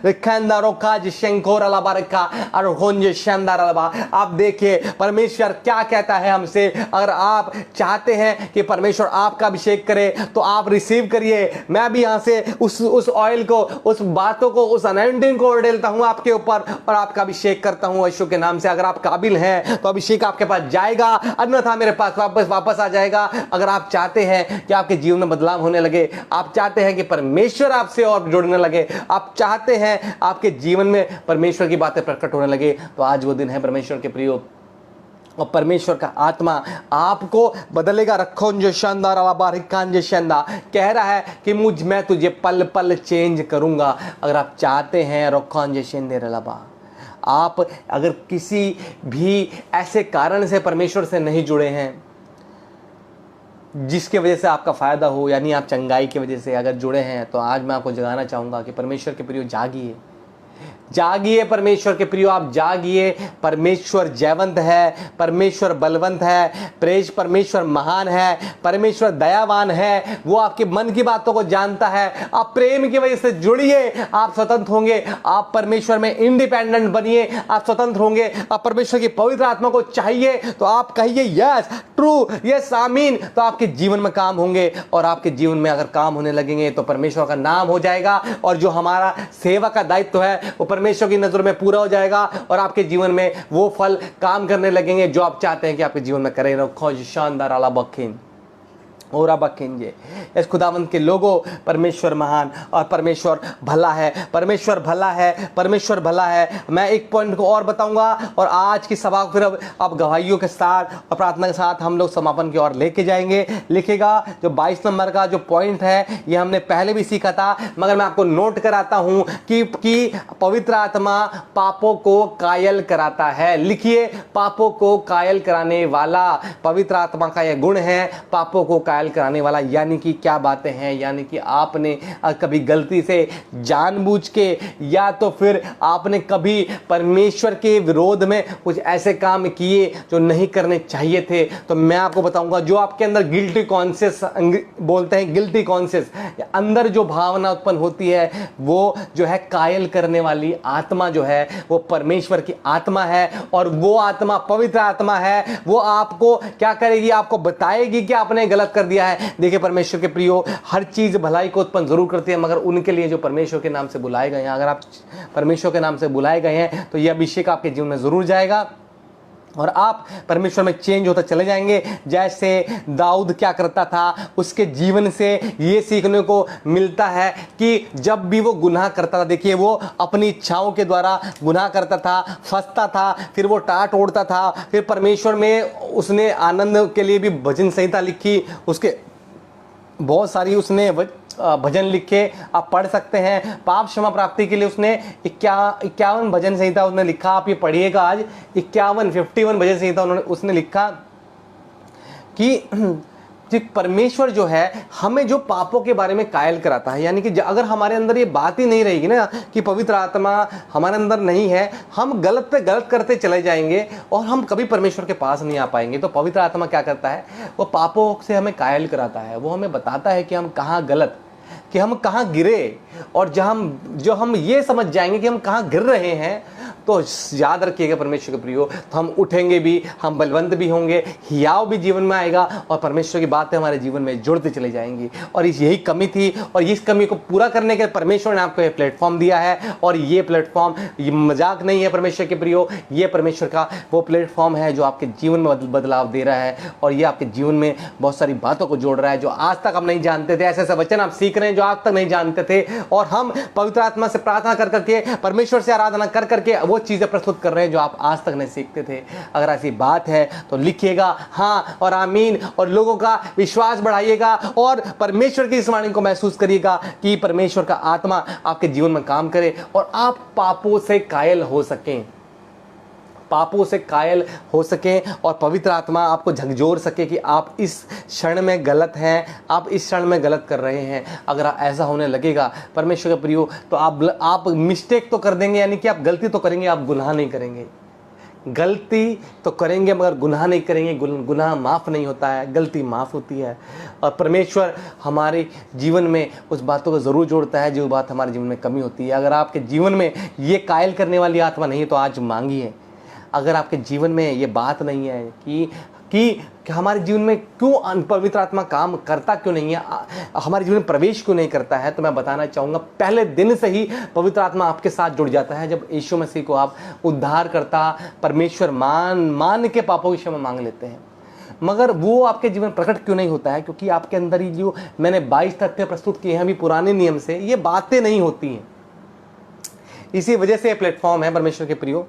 Speaker 1: रखंदा रोका जी शंकोर अला बारका और होन जी शानदार अला। आप देखिए परमेश्वर क्या कहता है हमसे, अगर आप चाहते हैं कि परमेश्वर आपका अभिषेक करे तो आप रिसीव करिए। मैं भी यहां से उस ऑयल को, उस बातों को, उस अनॉइंटिंग को डालता हूं आपके ऊपर और आपका अभिषेक करता हूं यीशु के नाम से। अगर आप काबिल हैं तो अभिषेक आपके पास जाएगा, अन्यथा मेरे पास वापस आ जाएगा। अगर आप चाहते हैं कि आपके जीवन में बदलाव होने लगे, आप चाहते हैं कि परमेश्वर आपसे और जुड़ने लगे, आप चाहते हैं आपके जीवन में परमेश्वर की बातें प्रकट होने लगे, तो आज वो दिन है परमेश्वर के प्रियो और परमेश्वर का आत्मा आपको बदलेगा। रखो जो शानदार बारिकान जो शानदार कह रहा है कि मैं तुझे पल पल चेंज करूंगा। अगर आप चाहते हैं रखोन जो शेंदेर लबा, आप अगर किसी भी ऐसे कारण से परमेश्वर से नहीं जुड़े हैं जिसके वजह से आपका फ़ायदा हो, यानी आप चंगाई की वजह से अगर जुड़े हैं, तो आज मैं आपको जगाना चाहूँगा कि परमेश्वर के प्रियो जागिए। जागिए परमेश्वर के प्रियो, आप जागिए। परमेश्वर जयवंत है, परमेश्वर बलवंत है, परमेश्वर महान है, परमेश्वर दयावान है। वो आपके मन की बातों को जानता है। आप प्रेम की वजह से जुड़िए, आप स्वतंत्र होंगे। आप परमेश्वर में इंडिपेंडेंट बनिए, आप स्वतंत्र होंगे। आप परमेश्वर की पवित्र आत्मा को चाहिए तो आप कहिए यस, ट्रू, यस, आमीन। तो आपके जीवन में काम होंगे, और आपके जीवन में अगर काम होने लगेंगे तो परमेश्वर का नाम हो जाएगा, और जो हमारा सेवा का दायित्व है वो परमेश्वर की नजर में पूरा हो जाएगा, और आपके जीवन में वो फल काम करने लगेंगे जो आप चाहते हैं कि आपके जीवन में करें। खोज शानदार आला बखीन और बखेंगे। इस खुदावंत के लोगों, परमेश्वर महान और परमेश्वर भला है, परमेश्वर भला है, परमेश्वर भला है। मैं एक पॉइंट को और बताऊंगा, और आज की सभा फिर अब गवाहियों के साथ और प्रार्थना के साथ हम लोग समापन की ओर लेके जाएंगे। लिखेगा जो 22 नंबर का जो पॉइंट है, ये हमने पहले भी सीखा था, मगर मैं आपको नोट कराता हूं कि पवित्र आत्मा पापों को कायल कराता है। लिखिए, पापों को कायल कराने वाला पवित्र आत्मा का यह गुण है, पापों को कायल कराने वाला। यानी कि क्या बातें हैं, यानी कि आपने कभी गलती से जानबूझ के, या तो फिर आपने कभी परमेश्वर के विरोध में कुछ ऐसे काम किए जो नहीं करने चाहिए थे, तो मैं आपको बताऊंगा, जो आपके अंदर गिल्टी कॉन्शियस बोलते हैं, गिल्टी कॉन्शियस, अंदर जो भावना उत्पन्न होती है, वो जो है कायल करने वाली आत्मा जो है वो परमेश्वर की आत्मा है, और वो आत्मा पवित्र आत्मा है। वो आपको क्या करेगी, आपको बताएगी कि आपने गलत कर दिया है। देखिए परमेश्वर के प्रियो, हर चीज भलाई को उत्पन्न जरूर करती है, मगर उनके लिए जो परमेश्वर के नाम से बुलाए गए हैं, अगर आप परमेश्वर के नाम से बुलाए गए हैं तो यह अभिषेक आपके जीवन में जरूर जाएगा, और आप परमेश्वर में चेंज होता चले जाएंगे। जैसे दाऊद क्या करता था, उसके जीवन से ये सीखने को मिलता है कि जब भी वो गुनाह करता था, देखिए वो अपनी इच्छाओं के द्वारा गुनाह करता था, फंसता था, फिर वो टाट ओढ़ता था, फिर परमेश्वर में उसने आनंद के लिए भी भजन संहिता लिखी, उसके बहुत सारी उसने भजन लिखे, आप पढ़ सकते हैं। पाप क्षमा प्राप्ति के लिए उसने 51 भजन संहिता उसने लिखा, आप ये पढ़िएगा आज। 51 भजन संहिता उसने लिखा कि परमेश्वर जो है हमें जो पापों के बारे में कायल कराता है, यानी कि अगर हमारे अंदर ये बात ही नहीं रहेगी ना कि पवित्र आत्मा हमारे अंदर नहीं है, हम गलत पे गलत करते चले जाएंगे और हम कभी परमेश्वर के पास नहीं आ पाएंगे। तो पवित्र आत्मा क्या करता है, वो पापों से हमें कायल कराता है, वो हमें बताता है कि हम कहाँ गलत, कि हम कहाँ गिरे, और जो हम ये समझ जाएंगे कि हम कहाँ गिर रहे हैं, तो याद रखिएगा परमेश्वर के प्रियो, तो हम उठेंगे भी, हम बलवंत भी होंगे, हियाव भी जीवन में आएगा, और परमेश्वर की बातें हमारे जीवन में जुड़ते चले जाएंगी। और यही कमी थी, और इस कमी को पूरा करने के परमेश्वर ने आपको ये प्लेटफॉर्म दिया है, और ये प्लेटफॉर्म ये मजाक नहीं है परमेश्वर के प्रियो, ये परमेश्वर का वो प्लेटफॉर्म है जो आपके जीवन में बदलाव दे रहा है, और ये आपके जीवन में बहुत सारी बातों को जोड़ रहा है जो आज तक आप नहीं जानते थे। ऐसे ऐसे वचन आप सीख रहे हैं जो आज तक नहीं जानते थे, और हम पवित्र आत्मा से प्रार्थना कर करके, परमेश्वर से आराधना कर करके वो चीजें प्रस्तुत कर रहे हैं जो आप आज तक नहीं सीखते थे। अगर ऐसी बात है तो लिखिएगा हाँ और आमीन, और लोगों का विश्वास बढ़ाइएगा, और परमेश्वर की इस वाणी को महसूस करिएगा कि परमेश्वर का आत्मा आपके जीवन में काम करे, और आप पापों से कायल हो सकें, पापों से कायल हो सकें, और पवित्र आत्मा आपको झकझोर सके कि आप इस क्षण में गलत हैं, आप इस क्षण में गलत कर रहे हैं। अगर ऐसा होने लगेगा परमेश्वर के प्रियो, तो आप मिस्टेक तो कर देंगे, यानी कि आप गलती तो करेंगे, आप गुनाह नहीं करेंगे। गलती तो करेंगे मगर गुनाह नहीं करेंगे। गुनाह माफ़ नहीं होता है, गलती माफ़ होती है, और परमेश्वर हमारे जीवन में उस बातों को ज़रूर जोड़ता है जो बात हमारे जीवन में कमी होती है। अगर आपके जीवन में ये कायल करने वाली आत्मा नहीं है तो आज मांगिए। अगर आपके जीवन में ये बात नहीं है कि हमारे जीवन में क्यों पवित्र आत्मा काम करता क्यों नहीं है, हमारे जीवन में प्रवेश क्यों नहीं करता है, तो मैं बताना चाहूँगा, पहले दिन से ही पवित्र आत्मा आपके साथ जुड़ जाता है। जब यीशु मसीह को आप उद्धार करता परमेश्वर मान के पापों की क्षमा मांग लेते हैं, मगर वो आपके जीवन प्रकट क्यों नहीं होता है, क्योंकि आपके अंदर ही जो मैंने 22 तथ्य प्रस्तुत किए हैं अभी पुराने नियम से, ये बातें नहीं होती हैं। इसी वजह से ये प्लेटफॉर्म है परमेश्वर के प्रियो।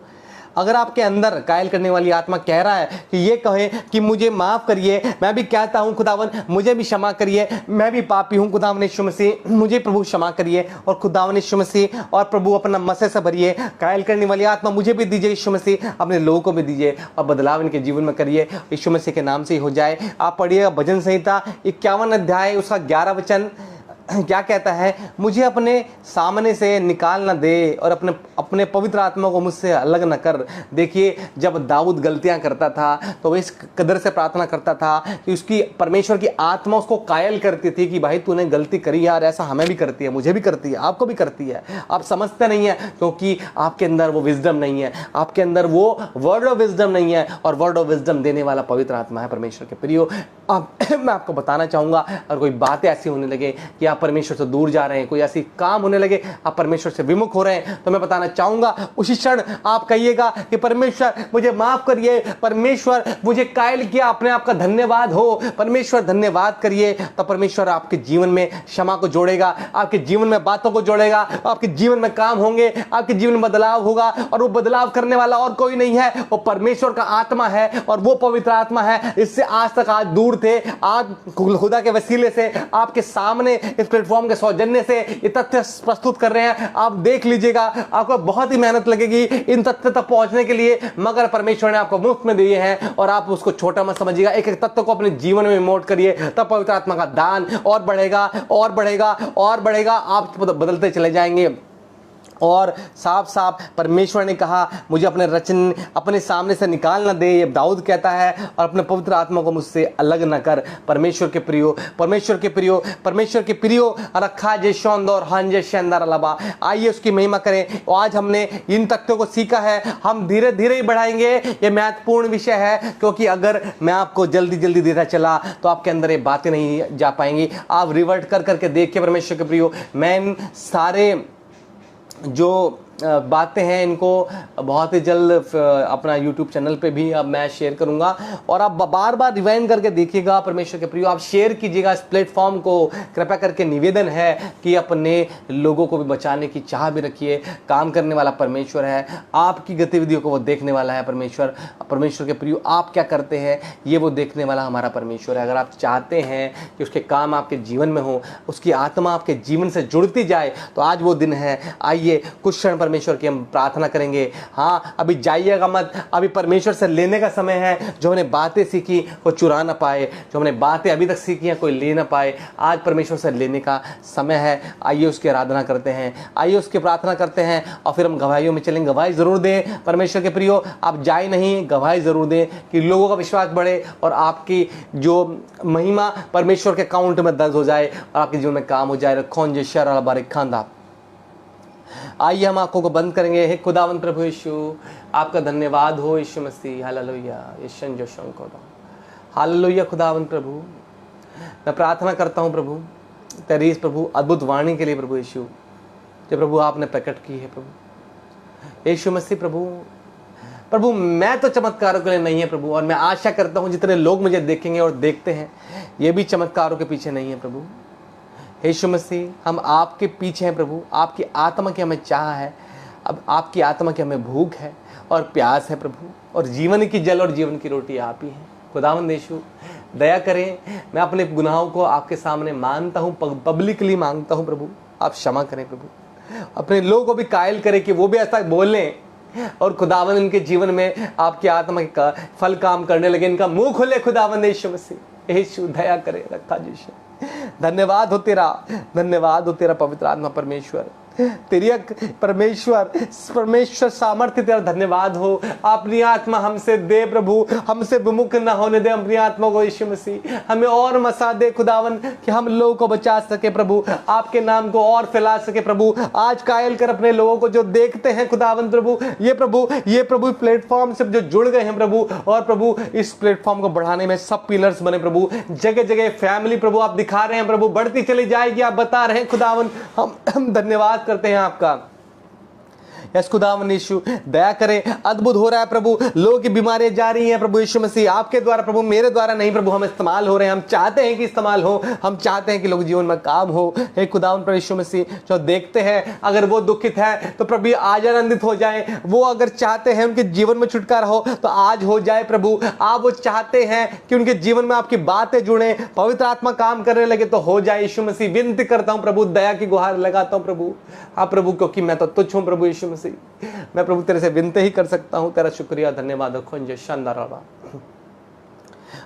Speaker 1: अगर आपके अंदर कायल करने वाली आत्मा कह रहा है कि ये कहे कि मुझे माफ़ करिए, मैं भी कहता हूँ खुदावन मुझे भी क्षमा करिए, मैं भी पापी हूँ खुदावन यीशु मसीह, मुझे प्रभु क्षमा करिए, और खुदावन यीशु मसीह और प्रभु अपना मसीह से भरिए। कायल करने वाली आत्मा मुझे भी दीजिए यीशु मसीह, अपने लोगों को भी दीजिए, और बदलाव इनके जीवन में करिए, यीशु मसीह के नाम से ही हो जाए। आप पढ़िएगा भजन संहिता 51 अध्याय उसका 11 वचन, क्या कहता है, मुझे अपने सामने से निकाल ना दे और अपने अपने पवित्र आत्मा को मुझसे अलग न कर। देखिए, जब दाऊद गलतियां करता था तो वह इस कदर से प्रार्थना करता था कि उसकी परमेश्वर की आत्मा उसको कायल करती थी कि भाई तूने गलती करी यार, ऐसा हमें भी करती है, मुझे भी करती है, आपको भी करती है। आप समझते नहीं है क्योंकि आपके अंदर वो विजडम नहीं है, आपके अंदर वो वर्ड ऑफ विजडम नहीं है, और वर्ड ऑफ विजडम देने वाला पवित्र आत्मा है परमेश्वर के प्रियो। मैं आपको बताना चाहूंगा, अगर कोई बातें ऐसी होने लगे कि आप परमेश्वर से दूर जा रहे हैं, कोई ऐसी काम होने लगे आप परमेश्वर से विमुख हो रहे हैं, तो मैं बताना चाहूंगा उसी क्षण आप कहिएगा कि परमेश्वर मुझे माफ करिए, परमेश्वर मुझे कायल किया, अपने आप का धन्यवाद हो, परमेश्वर धन्यवाद करिए। तो परमेश्वर आपके जीवन में क्षमा को जोड़ेगा, आपके जीवन में बातों को जोड़ेगा, आपके जीवन में काम होंगे, आपके जीवन में बदलाव होगा, और वो बदलाव करने वाला और कोई नहीं है, वो परमेश्वर का आत्मा है, और वो पवित्र आत्मा है। इससे आज तक आज दूर थे, आज खुदा के वसीले से आपके सामने इस प्लेटफॉर्म के सौजन्य से ये तथ्य प्रस्तुत कर रहे हैं। आप देख लीजिएगा, आपको बहुत ही मेहनत लगेगी इन तथ्य तक पहुंचने के लिए, मगर परमेश्वर ने आपको मुफ्त में दिए हैं, और आप उसको छोटा मत समझिएगा। एक एक तत्व को अपने जीवन में इमोट करिए, तब पवित्र आत्मा का दान और बढ़ेगा और बढ़ेगा और बढ़ेगा, आप बदलते चले जाएंगे। और साफ साफ परमेश्वर ने कहा, मुझे अपने रचन अपने सामने से निकाल ना दे, ये दाऊद कहता है, और अपने पवित्र आत्मा को मुझसे अलग ना कर। परमेश्वर के प्रियो, परमेश्वर के प्रियो, परमेश्वर के प्रियो, रखा जे शौंदर हंजे शंदर अलावा, आइए उसकी महिमा करें। आज हमने इन तथ्यों को सीखा है, हम धीरे धीरे ही बढ़ाएंगे। ये महत्वपूर्ण विषय है, क्योंकि अगर मैं आपको जल्दी जल्दी देता चला तो आपके अंदर ये बातें नहीं जा पाएंगी। आप रिवर्ट कर करके देखिए परमेश्वर के प्रियो, मैं इन सारे जो बातें हैं इनको बहुत ही जल्द अपना YouTube चैनल पे भी अब मैं शेयर करूंगा, और आप बार बार रिवाइंड करके देखिएगा। परमेश्वर के प्रियो, आप शेयर कीजिएगा इस प्लेटफॉर्म को, कृपया करके निवेदन है कि अपने लोगों को भी बचाने की चाह भी रखिए। काम करने वाला परमेश्वर है, आपकी गतिविधियों को वो देखने वाला है परमेश्वर। परमेश्वर के प्रियो, आप क्या करते हैं ये वो देखने वाला हमारा परमेश्वर है। अगर आप चाहते हैं कि उसके काम आपके जीवन में हो, उसकी आत्मा आपके जीवन से जुड़ती जाए, तो आज वो दिन है। आइए कुछ क्षण परमेश्वर की हम प्रार्थना करेंगे। हाँ, अभी जाइएगा मत, अभी परमेश्वर से लेने का समय है। जो हमने बातें सीखी वो चुरा ना पाए, जो हमने बातें अभी तक सीखी हैं कोई ले ना पाए, आज परमेश्वर से लेने का समय है। आइए उसकी आराधना करते हैं, आइए उसकी प्रार्थना करते हैं, और फिर हम गवाहियों में चलेंगे। गवाही जरूर दें परमेश्वर के प्रियो, आप जाए नहीं, गवाही जरूर दें कि लोगों का विश्वास बढ़े और आपकी जो महिमा परमेश्वर के अकाउंट में दर्ज हो जाए और आपके जीवन में काम हो जाए। रखौन जे शर बारिक खांदा। आइए हम आंखों को बंद करेंगे। हे खुदावंत प्रभु यीशु, आपका धन्यवाद हो यीशु मसीह। हालेलुया, यीशु जो शंकोदा, हालेलुया। खुदावंत प्रभु, मैं प्रार्थना करता हूं प्रभु तेरी इस प्रभु अद्भुत वाणी के लिए प्रभु यीशु, जो प्रभु आपने प्रकट की है प्रभु यीशु मसीह। प्रभु मैं तो चमत्कारों के लिए नहीं है प्रभु, और मैं आशा करता हूं जितने लोग मुझे देखेंगे और देखते हैं ये भी चमत्कारों के पीछे नहीं है प्रभु यीशु मसीह। हम आपके पीछे हैं प्रभु, आपकी आत्मा की हमें चाह है, अब आपकी आत्मा की हमें भूख है और प्यास है प्रभु, और जीवन की जल और जीवन की रोटी आप ही हैं। खुदावंद यीशु, दया करें, मैं अपने गुनाहों को आपके सामने मानता हूँ, पब्लिकली मांगता हूँ प्रभु, आप क्षमा करें प्रभु। अपने लोगों को भी कायल करें कि वो भी ऐसा बोलें, और खुदावंद इनके जीवन में आपकी आत्मा का फल काम करने लगे, इनका मुंह खुले। खुदावंद यीशु मसीह, यीशु दया करे, रखा यीशु। धन्यवाद हो तेरा, धन्यवाद हो तेरा पवित्र आत्मा परमेश्वर, तेरी परमेश्वर सामर्थ्य तेरा धन्यवाद हो। अपनी आत्मा हमसे दे प्रभु, हमसे विमुख न होने दे अपनी आत्मा को यीशु मसीह। हमें और मसा दे खुदावन कि हम लोगों को बचा सके प्रभु, आपके नाम को और फैला सके प्रभु। आज कायल कर अपने लोगों को जो देखते हैं खुदावन प्रभु, ये प्रभु प्लेटफॉर्म से जो जुड़ गए हैं प्रभु, और प्रभु इस प्लेटफॉर्म को बढ़ाने में सब पिलर्स बने प्रभु। जगह जगह फैमिली प्रभु आप दिखा रहे हैं प्रभु, बढ़ती चली जाएगी, आप बता रहे हैं खुदावन। हम धन्यवाद करते हैं आपका। यस खुदावन यीशु, दया करें, अद्भुत हो रहा है प्रभु, लोगों की बीमारियां जा रही हैं प्रभु यीशु मसीह, आपके द्वारा प्रभु, मेरे द्वारा नहीं प्रभु, हम इस्तेमाल हो रहे हैं। हम चाहते हैं कि इस्तेमाल हो, हम चाहते हैं कि लोग जीवन में काम हो। हे खुदावन प्रभु यीशु मसीह, जो देखते हैं अगर वो दुखित है तो प्रभु आज आनंदित हो जाए, वो अगर चाहते हैं उनके जीवन में छुटकारा हो तो आज हो जाए प्रभु। आप वो चाहते हैं कि उनके जीवन में आपकी बातें जुड़े, पवित्र आत्मा काम करने लगे तो हो जाए यीशु मसीह। विनती करता हूं प्रभु, दया की गुहार लगाता हूं प्रभु। हाँ प्रभु, क्योंकि मैं तो तुच्छ हूं प्रभु यीशु मसीह, मैं प्रभु तेरे से विनती ही कर सकता हूं। तेरा शुक्रिया, धन्यवाद। खोंजे शानदार।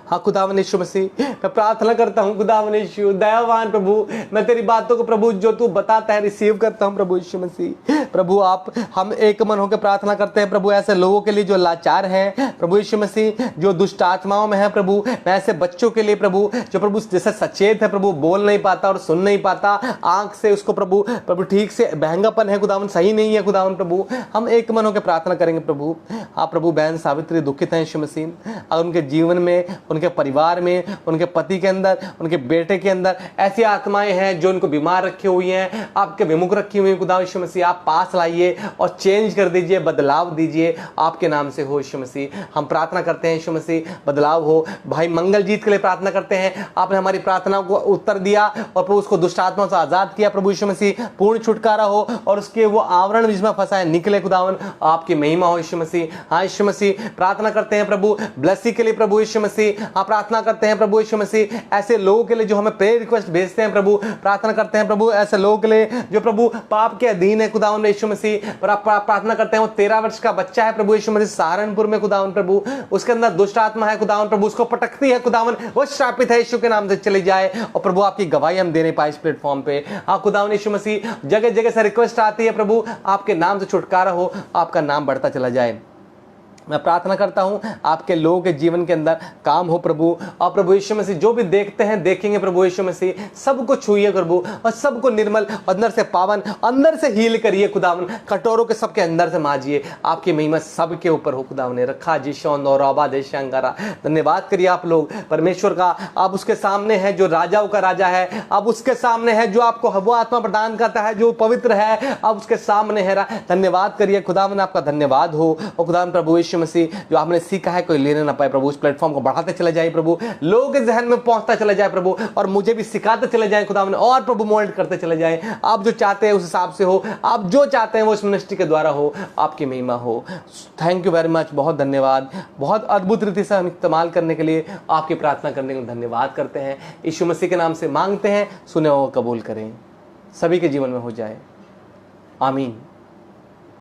Speaker 1: हाँ खुदावन यीशु मसीह, मैं प्रार्थना करता हूँ खुदावन यीशु दयावान प्रभु, मैं तेरी बातों को प्रभु जो तू बताता है रिसीव करता हूँ प्रभु यीशु मसीह। प्रभु आप हम एक मन होकर प्रार्थना करते हैं प्रभु ऐसे लोगों के लिए जो लाचार हैं प्रभु यीशु मसीह, जो दुष्ट आत्माओं में है प्रभु, मैं ऐसे बच्चों के लिए प्रभु जो प्रभु जैसे सचेत है प्रभु, बोल नहीं पाता और सुन नहीं पाता, आंख से उसको प्रभु प्रभु ठीक से बहंगापन है खुदावन, सही नहीं है खुदावन प्रभु, हम एक मन होकर प्रार्थना करेंगे प्रभु। आप प्रभु बहन सावित्री दुखित हैं यीशु मसीह, और उनके जीवन में, उनके परिवार में, उनके पति के अंदर, उनके बेटे के अंदर ऐसी आत्माएं हैं जो उनको बीमार रखी हुई हैं, आपके विमुख रखी हुई हैं खुदा यीशु मसीह, आप पास लाइए और चेंज कर दीजिए, बदलाव दीजिए आपके नाम से हो यीशु मसीह। हम प्रार्थना करते हैं यीशु मसीह बदलाव हो। भाई मंगलजीत के लिए प्रार्थना करते हैं, आपने हमारी प्रार्थना को उत्तर दिया और प्रभु उसको दुष्ट आत्माओं से आजाद किया प्रभु यीशु मसीह, पूर्ण छुटकारा हो और उसके वो आवरण जिसमें फंसा है निकले खुदावन, आपकी महिमा हो यीशु मसीह। हाँ यीशु मसीह प्रार्थना करते हैं प्रभु ब्लेसी के लिए प्रभु यीशु मसीह, हाँ प्रार्थना करते हैं प्रभु यीशु मसीह ऐसे लोगों के लिए जो हमें प्रेयर रिक्वेस्ट भेजते हैं प्रभु, प्रार्थना करते हैं प्रभु ऐसे लोगों के लिए जो प्रभु पाप के अधीन है खुदावन यीशु मसीह, और आप प्रार्थना करते हैं वो 13 वर्ष का बच्चा है प्रभु यीशु मसीह सहारनपुर में खुदावन प्रभु, उसके अंदर दुष्ट आत्मा है खुदावन प्रभु, उसको पटकती है खुदावन, वो श्रापित है यीशु के नाम से चली जाए। और प्रभु आपकी गवाही हम दे नहीं पाए इस प्लेटफॉर्म पे, हाँ खुदावन यीशु मसीह जगह जगह से रिक्वेस्ट आती है प्रभु आपके नाम से छुटकारा हो, आपका नाम बढ़ता चला जाए। मैं प्रार्थना करता हूं आपके लोगों के जीवन के अंदर काम हो प्रभु, और प्रभु यीशु मसीह जो भी देखते हैं देखेंगे प्रभु यीशु मसीह सबको छूइए प्रभु, और सबको निर्मल अंदर से पावन अंदर से हील करिए खुदावन, कटोरों के सबके अंदर से माजिए, आपकी महिमा सबके ऊपर हो खुदावन ने रखा जिशोन और रौबा देशंगारा। धन्यवाद करिए आप लोग परमेश्वर का, आप उसके सामने है जो राजाओं का राजा है, आप उसके सामने है जो आपको वो आत्मा प्रदान करता है जो पवित्र है, आप उसके सामने है। धन्यवाद करिए खुदावन, आपका धन्यवाद हो। और खुदावन प्रभु यीशु मसीह जो आपने सीखा है कोई लेने ना पाए प्रभु, उस प्लेटफॉर्म को बढ़ाते चले जाए प्रभु, लोगों के जहन में पहुंचता चले जाए प्रभु, और मुझे भी सिखाते चले जाए खुदावन, और प्रभु मोल्ड करते चले जाए, आप जो चाहते हैं उस हिसाब से हो, आप जो चाहते हैं वो इस मिनिस्ट्री के द्वारा हो, आपकी महिमा हो। थैंक यू वेरी मच, बहुत धन्यवाद, बहुत अद्भुत रीति से हम इस्तेमाल करने के लिए, आपकी प्रार्थना करने के लिए धन्यवाद करते हैं। यीशु मसीह के नाम से मांगते हैं, सुने और कबूल करें, सभी के जीवन में हो जाए, आमीन।